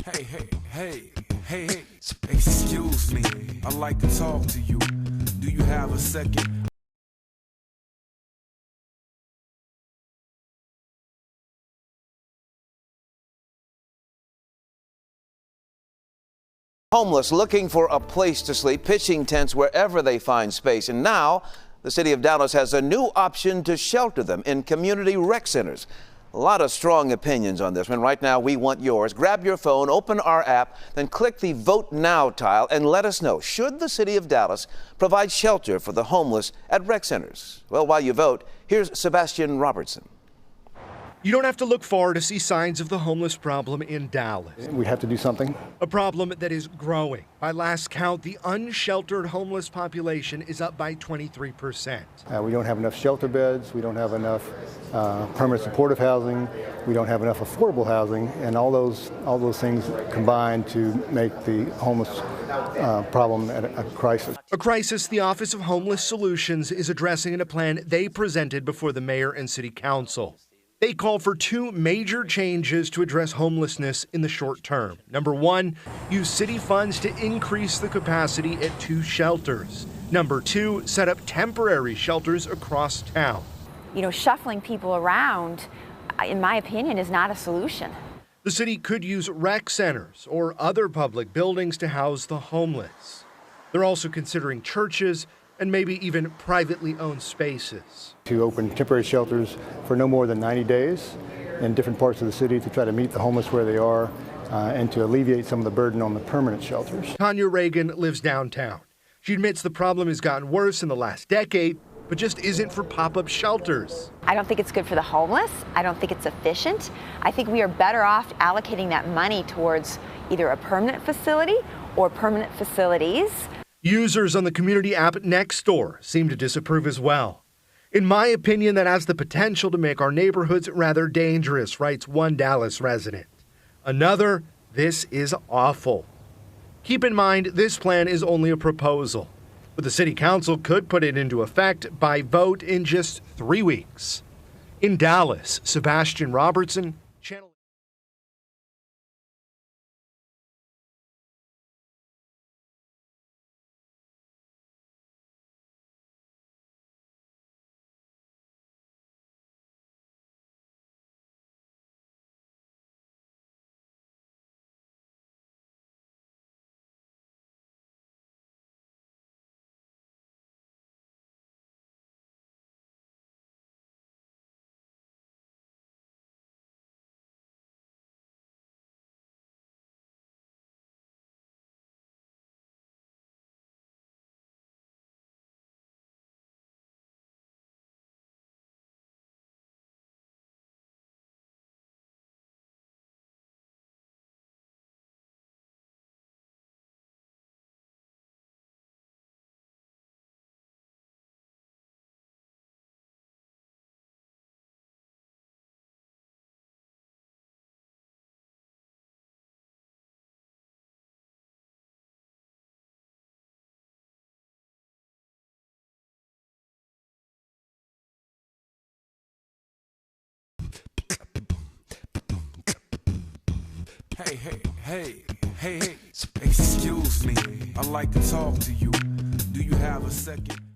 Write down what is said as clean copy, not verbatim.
Hey, excuse me, I'd like to talk to you. Do you have a second? Homeless looking for a place to sleep, pitching tents wherever they find space. And now the city of Dallas has a new option to shelter them in community rec centers. A lot of strong opinions on this one. Right now, we want yours. Grab your phone, open our app, then click the Vote Now tile and let us know. Should the city of Dallas provide shelter for the homeless at rec centers? Well, while you vote, here's Sebastian Roberts. You don't have to look far to see signs of the homeless problem in Dallas. We have to do something. A problem that is growing. By last count, the unsheltered homeless population is up by 23%. We don't have enough shelter beds. We don't have enough permanent supportive housing. We don't have enough affordable housing, and all those things combine to make the homeless problem a crisis. A crisis the Office of Homeless Solutions is addressing in a plan they presented before the mayor and city council. They call for two major changes to address homelessness in the short term. Number one, use city funds to increase the capacity at 2 shelters. Number two, set up temporary shelters across town. Shuffling people around, in my opinion, is not a solution. The city could use rec centers or other public buildings to house the homeless. They're also considering churches and maybe even privately owned spaces. To open temporary shelters for no more than 90 days in different parts of the city to try to meet the homeless where they are and to alleviate some of the burden on the permanent shelters. Tanya Reagan lives downtown. She admits the problem has gotten worse in the last decade, but just isn't for pop-up shelters. I don't think it's good for the homeless. I don't think it's efficient. I think we are better off allocating that money towards either a permanent facility or permanent facilities. Users on the community app Nextdoor seem to disapprove as well. In my opinion, that has the potential to make our neighborhoods rather dangerous, writes one Dallas resident. Another, this is awful. Keep in mind, this plan is only a proposal, but the city council could put it into effect by vote in just 3 weeks. In Dallas, Sebastian Roberts, Channel Hey, excuse me, I'd like to talk to you. Do you have a second?